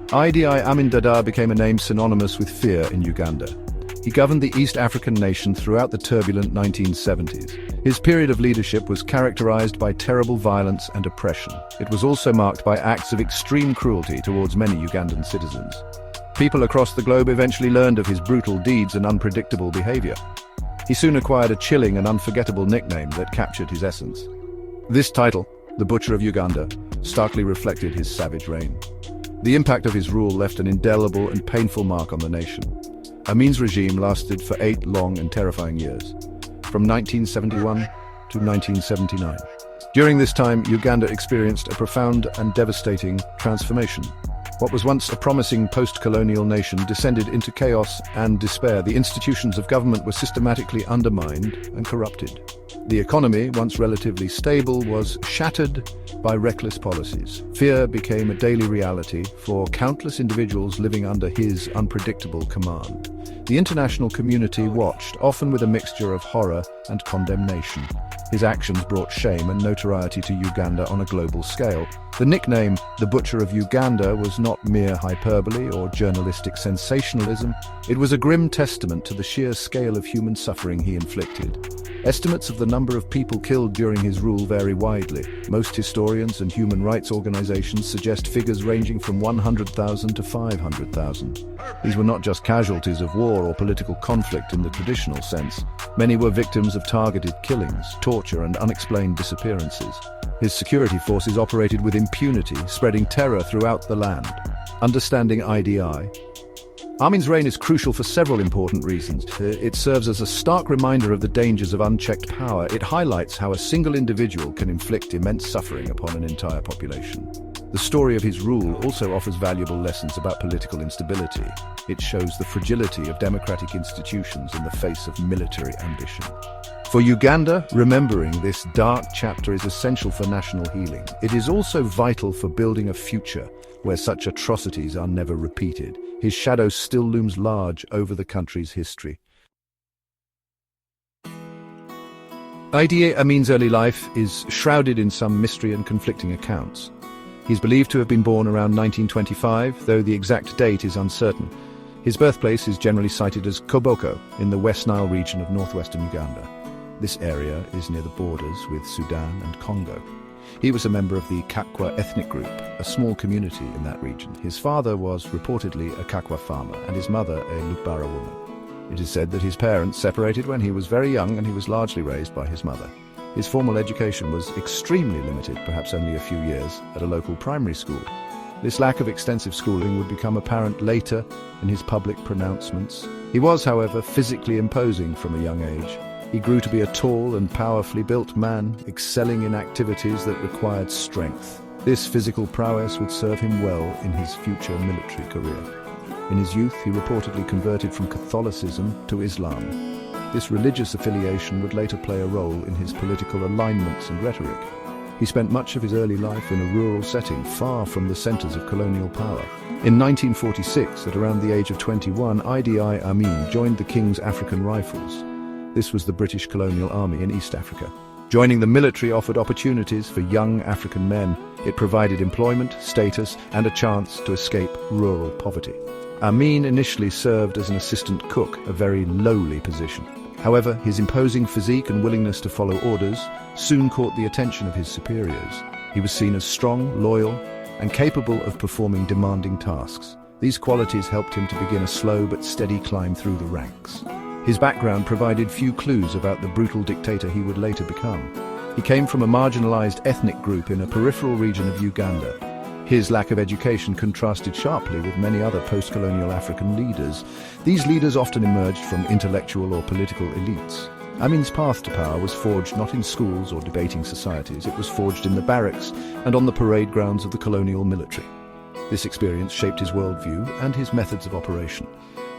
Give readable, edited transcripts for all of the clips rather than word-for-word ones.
Idi Amin Dada became a name synonymous with fear in Uganda. He governed the East African nation throughout the turbulent 1970s. His period of leadership was characterized by terrible violence and oppression. It was also marked by acts of extreme cruelty towards many Ugandan citizens. People across the globe eventually learned of his brutal deeds and unpredictable behavior. He soon acquired a chilling and unforgettable nickname that captured his essence. This title, the Butcher of Uganda, starkly reflected his savage reign. The impact of his rule left an indelible and painful mark on the nation. Amin's regime lasted for 8 long and terrifying years, from 1971 to 1979. During this time, Uganda experienced a profound and devastating transformation. What was once a promising post-colonial nation descended into chaos and despair. The institutions of government were systematically undermined and corrupted. The economy, once relatively stable, was shattered by reckless policies. Fear became a daily reality for countless individuals living under his unpredictable command. The international community watched, often with a mixture of horror and condemnation. His actions brought shame and notoriety to Uganda on a global scale. The nickname, the Butcher of Uganda, was not mere hyperbole or journalistic sensationalism. It was a grim testament to the sheer scale of human suffering he inflicted. Estimates of the number of people killed during his rule vary widely. Most historians and human rights organizations suggest figures ranging from 100,000 to 500,000. These were not just casualties of war or political conflict in the traditional sense. Many were victims of targeted killings, torture, and unexplained disappearances. His security forces operated with impunity, spreading terror throughout the land. Understanding IDI. Amin's reign is crucial for several important reasons. It serves as a stark reminder of the dangers of unchecked power. It highlights how a single individual can inflict immense suffering upon an entire population. The story of his rule also offers valuable lessons about political instability. It shows the fragility of democratic institutions in the face of military ambition. For Uganda, remembering this dark chapter is essential for national healing. It is also vital for building a future where such atrocities are never repeated. His shadow still looms large over the country's history. Idi Amin's early life is shrouded in some mystery and conflicting accounts. He is believed to have been born around 1925, though the exact date is uncertain. His birthplace is generally cited as Koboko, in the West Nile region of northwestern Uganda. This area is near the borders with Sudan and Congo. He was a member of the Kakwa ethnic group, a small community in that region. His father was reportedly a Kakwa farmer and his mother a Lubara woman. It is said that his parents separated when he was very young and he was largely raised by his mother. His formal education was extremely limited, perhaps only a few years, at a local primary school. This lack of extensive schooling would become apparent later in his public pronouncements. He was, however, physically imposing from a young age. He grew to be a tall and powerfully built man, excelling in activities that required strength. This physical prowess would serve him well in his future military career. In his youth, he reportedly converted from Catholicism to Islam. This religious affiliation would later play a role in his political alignments and rhetoric. He spent much of his early life in a rural setting, far from the centers of colonial power. In 1946, at around the age of 21, Idi Amin joined the King's African Rifles. This was the British colonial army in East Africa. Joining the military offered opportunities for young African men. It provided employment, status, and a chance to escape rural poverty. Amin initially served as an assistant cook, a very lowly position. However, his imposing physique and willingness to follow orders soon caught the attention of his superiors. He was seen as strong, loyal, and capable of performing demanding tasks. These qualities helped him to begin a slow but steady climb through the ranks. His background provided few clues about the brutal dictator he would later become. He came from a marginalized ethnic group in a peripheral region of Uganda. His lack of education contrasted sharply with many other post-colonial African leaders. These leaders often emerged from intellectual or political elites. Amin's path to power was forged not in schools or debating societies. It was forged in the barracks and on the parade grounds of the colonial military. This experience shaped his worldview and his methods of operation.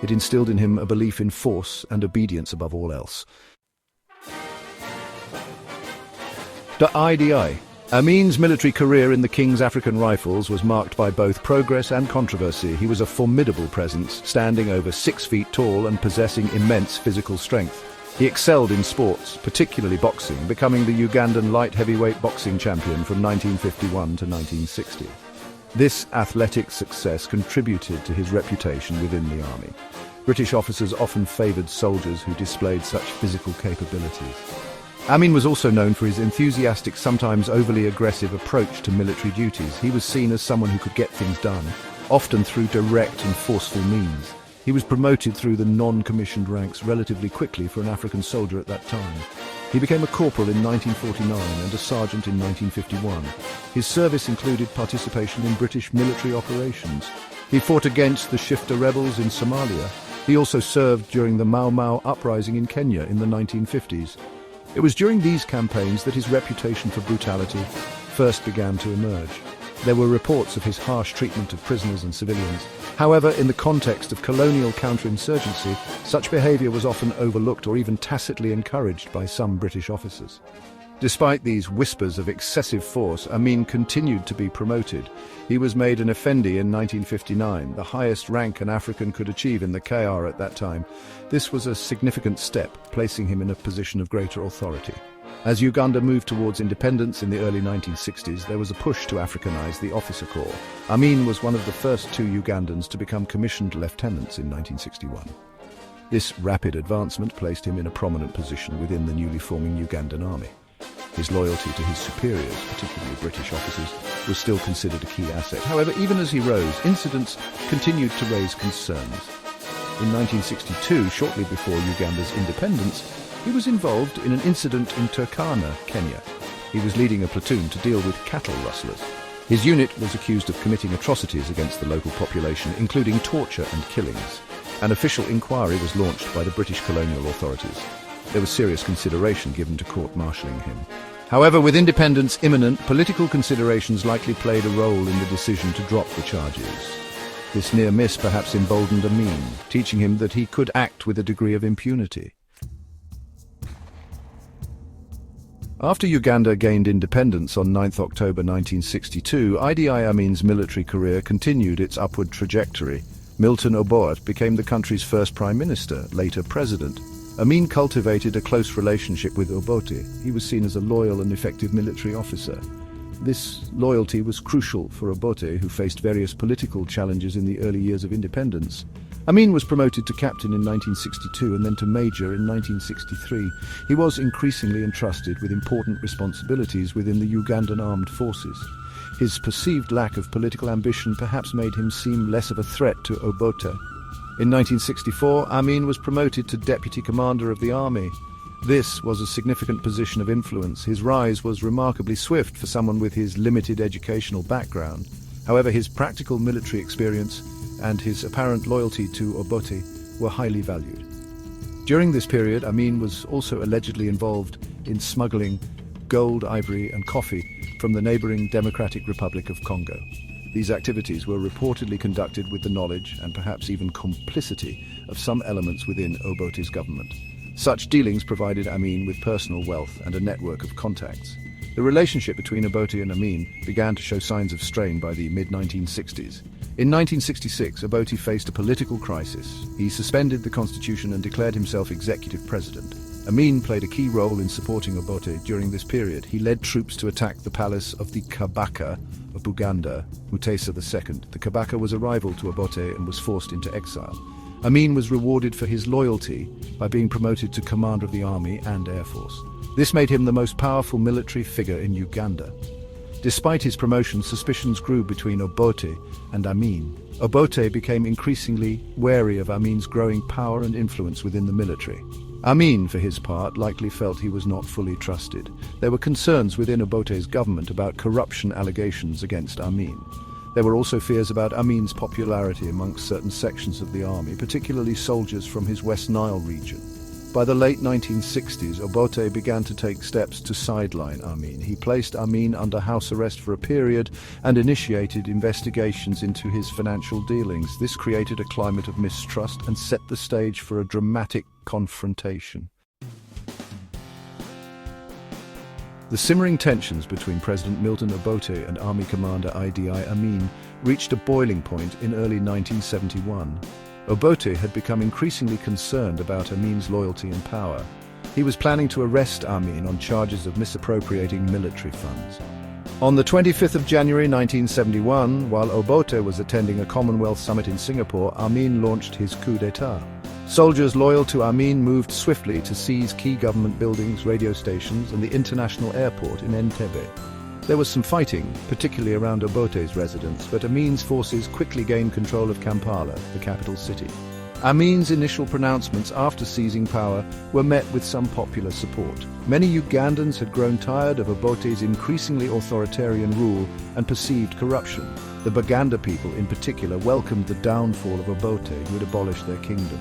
It instilled in him a belief in force and obedience above all else. Idi Amin's military career in the King's African Rifles was marked by both progress and controversy. He was a formidable presence, standing over 6 feet tall and possessing immense physical strength. He excelled in sports, particularly boxing, becoming the Ugandan light heavyweight boxing champion from 1951 to 1960. This athletic success contributed to his reputation within the army. British officers often favoured soldiers who displayed such physical capabilities. Amin was also known for his enthusiastic, sometimes overly aggressive approach to military duties. He was seen as someone who could get things done, often through direct and forceful means. He was promoted through the non-commissioned ranks relatively quickly for an African soldier at that time. He became a corporal in 1949 and a sergeant in 1951. His service included participation in British military operations. He fought against the Shifta rebels in Somalia. He also served during the Mau Mau uprising in Kenya in the 1950s. It was during these campaigns that his reputation for brutality first began to emerge. There were reports of his harsh treatment of prisoners and civilians. However, in the context of colonial counterinsurgency, such behaviour was often overlooked or even tacitly encouraged by some British officers. Despite these whispers of excessive force, Amin continued to be promoted. He was made an Effendi in 1959, the highest rank an African could achieve in the KR at that time. This was a significant step, placing him in a position of greater authority. As Uganda moved towards independence in the early 1960s, there was a push to Africanize the officer corps. Amin was one of the first two Ugandans to become commissioned lieutenants in 1961. This rapid advancement placed him in a prominent position within the newly forming Ugandan army. His loyalty to his superiors, particularly British officers, was still considered a key asset. However, even as he rose, incidents continued to raise concerns. In 1962, shortly before Uganda's independence, he was involved in an incident in Turkana, Kenya. He was leading a platoon to deal with cattle rustlers. His unit was accused of committing atrocities against the local population, including torture and killings. An official inquiry was launched by the British colonial authorities. There was serious consideration given to court-martialing him. However, with independence imminent, political considerations likely played a role in the decision to drop the charges. This near miss perhaps emboldened Amin, teaching him that he could act with a degree of impunity. After Uganda gained independence on 9 October 1962, Idi Amin's military career continued its upward trajectory. Milton Obote became the country's first prime minister, later president. Amin cultivated a close relationship with Obote. He was seen as a loyal and effective military officer. This loyalty was crucial for Obote, who faced various political challenges in the early years of independence. Amin was promoted to captain in 1962 and then to major in 1963. He was increasingly entrusted with important responsibilities within the Ugandan armed forces. His perceived lack of political ambition perhaps made him seem less of a threat to Obote. In 1964, Amin was promoted to deputy commander of the army. This was a significant position of influence. His rise was remarkably swift for someone with his limited educational background. However, his practical military experience and his apparent loyalty to Obote were highly valued. During this period, Amin was also allegedly involved in smuggling gold, ivory and coffee from the neighboring Democratic Republic of Congo. These activities were reportedly conducted with the knowledge and perhaps even complicity of some elements within Obote's government. Such dealings provided Amin with personal wealth and a network of contacts. The relationship between Obote and Amin began to show signs of strain by the mid-1960s. In 1966, Obote faced a political crisis. He suspended the constitution and declared himself executive president. Amin played a key role in supporting Obote during this period. He led troops to attack the palace of the Kabaka of Buganda, Mutesa II. The Kabaka was a rival to Obote and was forced into exile. Amin was rewarded for his loyalty by being promoted to commander of the army and air force. This made him the most powerful military figure in Uganda. Despite his promotion, suspicions grew between Obote and Amin. Obote became increasingly wary of Amin's growing power and influence within the military. Amin, for his part, likely felt he was not fully trusted. There were concerns within Obote's government about corruption allegations against Amin. There were also fears about Amin's popularity amongst certain sections of the army, particularly soldiers from his West Nile region. By the late 1960s, Obote began to take steps to sideline Amin. He placed Amin under house arrest for a period and initiated investigations into his financial dealings. This created a climate of mistrust and set the stage for a dramatic confrontation. The simmering tensions between President Milton Obote and Army Commander Idi Amin reached a boiling point in early 1971. Obote had become increasingly concerned about Amin's loyalty and power. He was planning to arrest Amin on charges of misappropriating military funds. On the 25th of January 1971, while Obote was attending a Commonwealth summit in Singapore, Amin launched his coup d'etat. Soldiers loyal to Amin moved swiftly to seize key government buildings, radio stations, and the international airport in Entebbe. There was some fighting, particularly around Obote's residence, but Amin's forces quickly gained control of Kampala, the capital city. Amin's initial pronouncements after seizing power were met with some popular support. Many Ugandans had grown tired of Obote's increasingly authoritarian rule and perceived corruption. The Baganda people in particular welcomed the downfall of Obote, who had abolished their kingdom.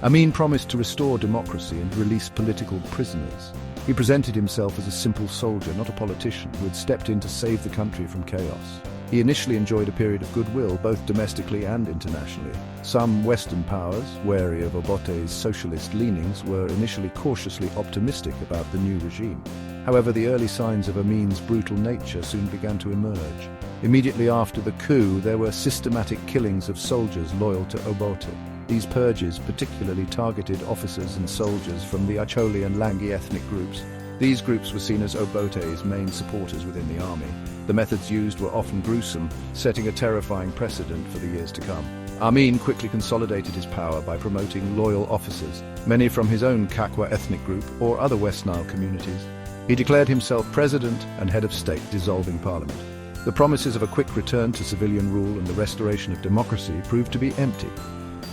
Amin promised to restore democracy and release political prisoners. He presented himself as a simple soldier, not a politician, who had stepped in to save the country from chaos. He initially enjoyed a period of goodwill, both domestically and internationally. Some Western powers, wary of Obote's socialist leanings, were initially cautiously optimistic about the new regime. However, the early signs of Amin's brutal nature soon began to emerge. Immediately after the coup, there were systematic killings of soldiers loyal to Obote. These purges particularly targeted officers and soldiers from the Acholi and Langi ethnic groups. These groups were seen as Obote's main supporters within the army. The methods used were often gruesome, setting a terrifying precedent for the years to come. Amin quickly consolidated his power by promoting loyal officers, many from his own Kakwa ethnic group or other West Nile communities. He declared himself president and head of state, dissolving parliament. The promises of a quick return to civilian rule and the restoration of democracy proved to be empty.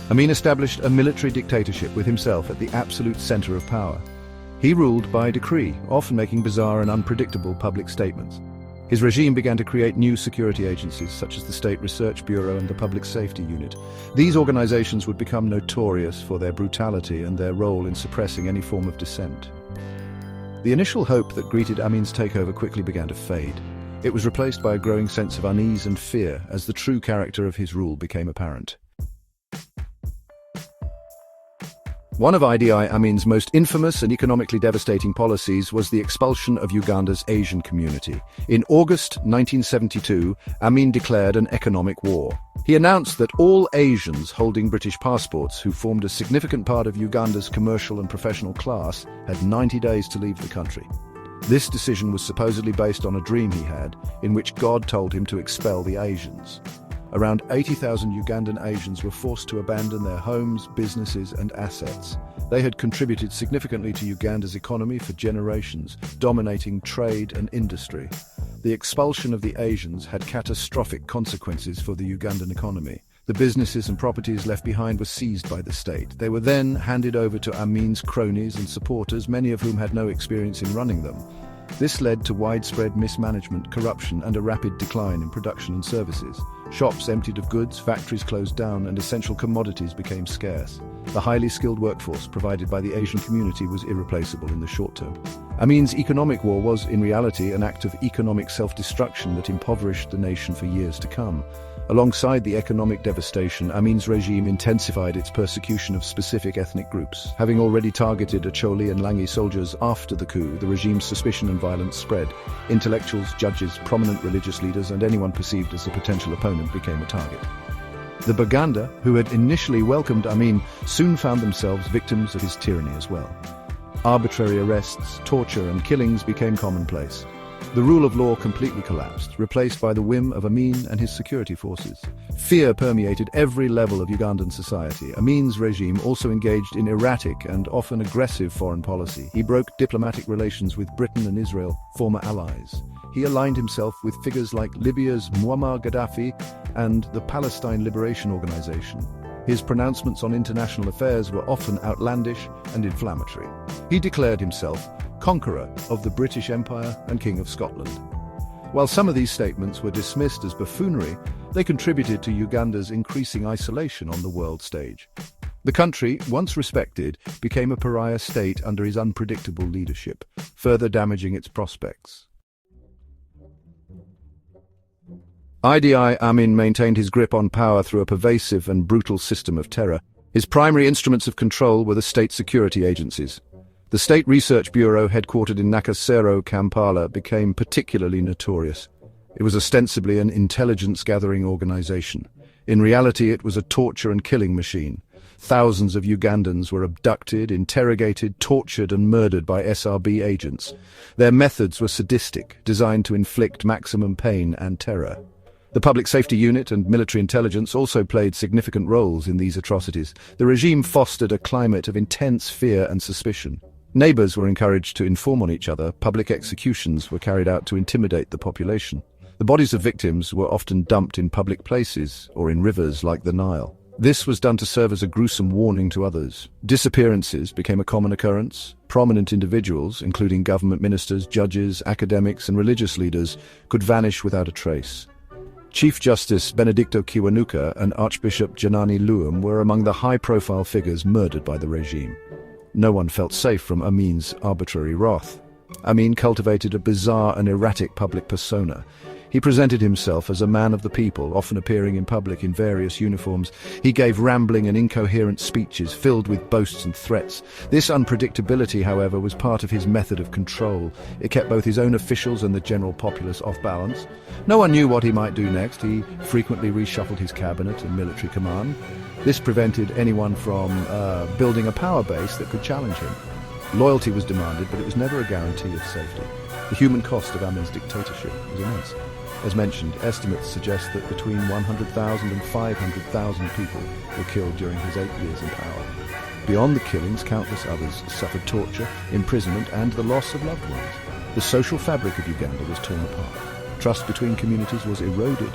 Amin established a military dictatorship with himself at the absolute center of power. He ruled by decree, often making bizarre and unpredictable public statements. His regime began to create new security agencies such as the State Research Bureau and the Public Safety Unit. These organizations would become notorious for their brutality and their role in suppressing any form of dissent. The initial hope that greeted Amin's takeover quickly began to fade. It was replaced by a growing sense of unease and fear as the true character of his rule became apparent. One of Idi Amin's most infamous and economically devastating policies was the expulsion of Uganda's Asian community. In August 1972, Amin declared an economic war. He announced that all Asians holding British passports who formed a significant part of Uganda's commercial and professional class had 90 days to leave the country. This decision was supposedly based on a dream he had, in which God told him to expel the Asians. Around 80,000 Ugandan Asians were forced to abandon their homes, businesses, and assets. They had contributed significantly to Uganda's economy for generations, dominating trade and industry. The expulsion of the Asians had catastrophic consequences for the Ugandan economy. The businesses and properties left behind were seized by the state. They were then handed over to Amin's cronies and supporters, many of whom had no experience in running them. This led to widespread mismanagement, corruption, and a rapid decline in production and services. Shops emptied of goods, factories closed down, and essential commodities became scarce. The highly skilled workforce provided by the Asian community was irreplaceable in the short term. Amin's economic war was, in reality, an act of economic self-destruction that impoverished the nation for years to come. Alongside the economic devastation, Amin's regime intensified its persecution of specific ethnic groups. Having already targeted Acholi and Langi soldiers after the coup, the regime's suspicion and violence spread. Intellectuals, judges, prominent religious leaders, and anyone perceived as a potential opponent became a target. The Baganda, who had initially welcomed Amin, soon found themselves victims of his tyranny as well. Arbitrary arrests, torture, and killings became commonplace. The rule of law completely collapsed, replaced by the whim of Amin and his security forces. Fear permeated every level of Ugandan society. Amin's regime also engaged in erratic and often aggressive foreign policy. He broke diplomatic relations with Britain and Israel, former allies. He aligned himself with figures like Libya's Muammar Gaddafi and the Palestine Liberation Organization. His pronouncements on international affairs were often outlandish and inflammatory. He declared himself conqueror of the British Empire and King of Scotland. While some of these statements were dismissed as buffoonery, they contributed to Uganda's increasing isolation on the world stage. The country, once respected, became a pariah state under his unpredictable leadership, further damaging its prospects. Idi Amin maintained his grip on power through a pervasive and brutal system of terror. His primary instruments of control were the state security agencies. The State Research Bureau, headquartered in Nakasero, Kampala, became particularly notorious. It was ostensibly an intelligence-gathering organization. In reality, it was a torture and killing machine. Thousands of Ugandans were abducted, interrogated, tortured and murdered by SRB agents. Their methods were sadistic, designed to inflict maximum pain and terror. The Public Safety Unit and military intelligence also played significant roles in these atrocities. The regime fostered a climate of intense fear and suspicion. Neighbors were encouraged to inform on each other. Public executions were carried out to intimidate the population. The bodies of victims were often dumped in public places or in rivers like the Nile. This was done to serve as a gruesome warning to others. Disappearances became a common occurrence. Prominent individuals, including government ministers, judges, academics, and religious leaders, could vanish without a trace. Chief Justice Benedicto Kiwanuka and Archbishop Janani Luwum were among the high-profile figures murdered by the regime. No one felt safe from Amin's arbitrary wrath. Amin cultivated a bizarre and erratic public persona. He presented himself as a man of the people, often appearing in public in various uniforms. He gave rambling and incoherent speeches filled with boasts and threats. This unpredictability, however, was part of his method of control. It kept both his own officials and the general populace off balance. No one knew what he might do next. He frequently reshuffled his cabinet and military command. This prevented anyone from building a power base that could challenge him. Loyalty was demanded, but it was never a guarantee of safety. The human cost of Amin's dictatorship was immense. As mentioned, estimates suggest that between 100,000 and 500,000 people were killed during his 8 years in power. Beyond the killings, countless others suffered torture, imprisonment, and the loss of loved ones. The social fabric of Uganda was torn apart. Trust between communities was eroded.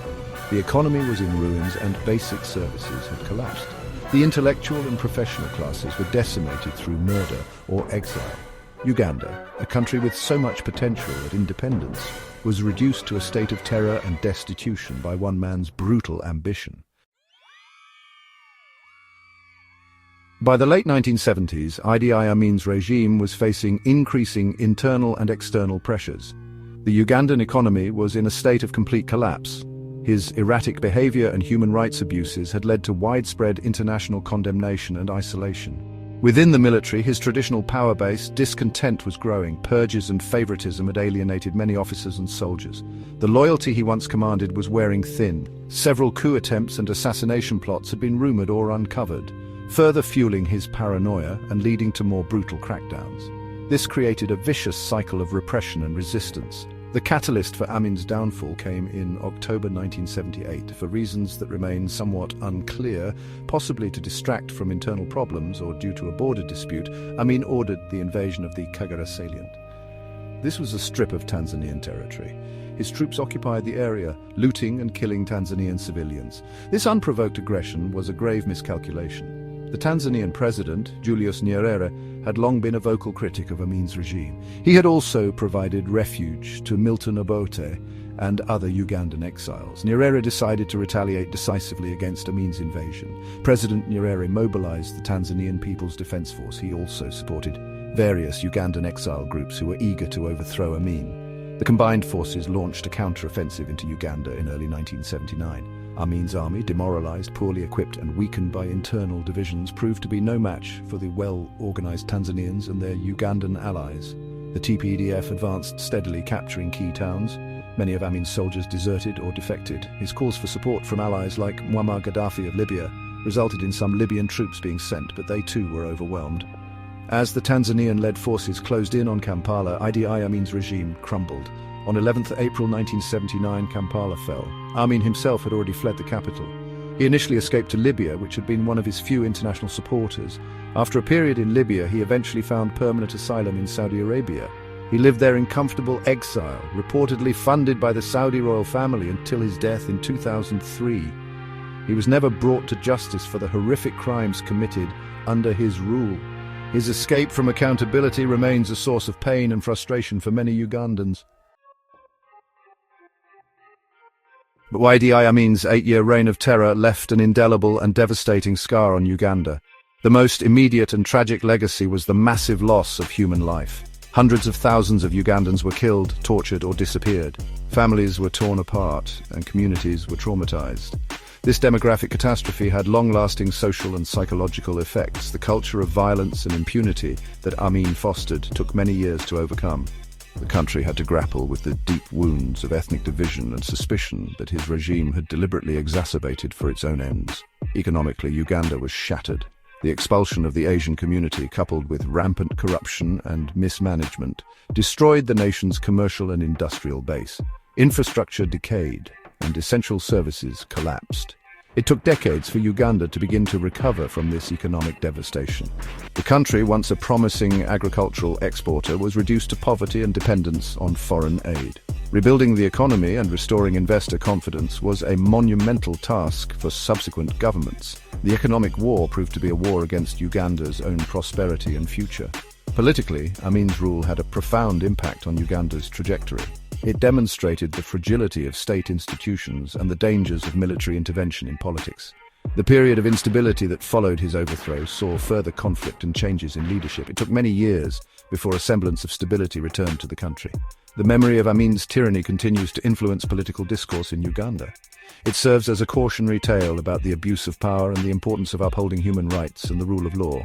The economy was in ruins, and basic services had collapsed. The intellectual and professional classes were decimated through murder or exile. Uganda, a country with so much potential at independence, was reduced to a state of terror and destitution by one man's brutal ambition. By the late 1970s, Idi Amin's regime was facing increasing internal and external pressures. The Ugandan economy was in a state of complete collapse. His erratic behavior and human rights abuses had led to widespread international condemnation and isolation. Within the military, his traditional power base, discontent was growing. Purges and favoritism had alienated many officers and soldiers. The loyalty he once commanded was wearing thin. Several coup attempts and assassination plots had been rumored or uncovered, further fueling his paranoia and leading to more brutal crackdowns. This created a vicious cycle of repression and resistance. The catalyst for Amin's downfall came in October 1978, for reasons that remain somewhat unclear, possibly to distract from internal problems or due to a border dispute. Amin ordered the invasion of the Kagera salient. This was a strip of Tanzanian territory. His troops occupied the area, looting and killing Tanzanian civilians. This unprovoked aggression was a grave miscalculation. The Tanzanian president, Julius Nyerere, had long been a vocal critic of Amin's regime. He had also provided refuge to Milton Obote and other Ugandan exiles. Nyerere decided to retaliate decisively against Amin's invasion. President Nyerere mobilized the Tanzanian People's Defense Force. He also supported various Ugandan exile groups who were eager to overthrow Amin. The combined forces launched a counter-offensive into Uganda in early 1979. Amin's army, demoralized, poorly equipped and weakened by internal divisions, proved to be no match for the well-organized Tanzanians and their Ugandan allies. The TPDF advanced steadily, capturing key towns. Many of Amin's soldiers deserted or defected. His calls for support from allies like Muammar Gaddafi of Libya resulted in some Libyan troops being sent, but they too were overwhelmed. As the Tanzanian-led forces closed in on Kampala, Idi Amin's regime crumbled. On 11th April 1979, Kampala fell. Amin himself had already fled the capital. He initially escaped to Libya, which had been one of his few international supporters. After a period in Libya, he eventually found permanent asylum in Saudi Arabia. He lived there in comfortable exile, reportedly funded by the Saudi royal family until his death in 2003. He was never brought to justice for the horrific crimes committed under his rule. His escape from accountability remains a source of pain and frustration for many Ugandans. But Idi Amin's 8-year reign of terror left an indelible and devastating scar on Uganda. The most immediate and tragic legacy was the massive loss of human life. Hundreds of thousands of Ugandans were killed, tortured, or disappeared. Families were torn apart, and communities were traumatized. This demographic catastrophe had long-lasting social and psychological effects. The culture of violence and impunity that Amin fostered took many years to overcome. The country had to grapple with the deep wounds of ethnic division and suspicion that his regime had deliberately exacerbated for its own ends. Economically, Uganda was shattered. The expulsion of the Asian community, coupled with rampant corruption and mismanagement, destroyed the nation's commercial and industrial base. Infrastructure decayed, and essential services collapsed. It took decades for Uganda to begin to recover from this economic devastation. The country, once a promising agricultural exporter, was reduced to poverty and dependence on foreign aid. Rebuilding the economy and restoring investor confidence was a monumental task for subsequent governments. The economic war proved to be a war against Uganda's own prosperity and future. Politically, Amin's rule had a profound impact on Uganda's trajectory. It demonstrated the fragility of state institutions and the dangers of military intervention in politics. The period of instability that followed his overthrow saw further conflict and changes in leadership. It took many years before a semblance of stability returned to the country. The memory of Amin's tyranny continues to influence political discourse in Uganda. It serves as a cautionary tale about the abuse of power and the importance of upholding human rights and the rule of law.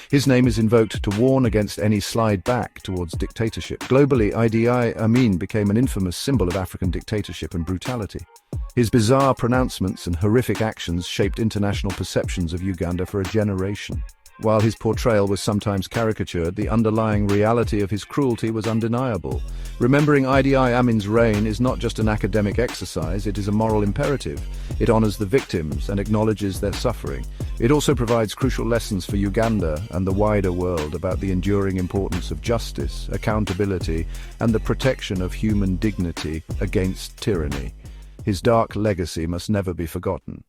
His name is invoked to warn against any slide back towards dictatorship. Globally, Idi Amin became an infamous symbol of African dictatorship and brutality. His bizarre pronouncements and horrific actions shaped international perceptions of Uganda for a generation. While his portrayal was sometimes caricatured, the underlying reality of his cruelty was undeniable. Remembering Idi Amin's reign is not just an academic exercise, it is a moral imperative. It honors the victims and acknowledges their suffering. It also provides crucial lessons for Uganda and the wider world about the enduring importance of justice, accountability, and the protection of human dignity against tyranny. His dark legacy must never be forgotten.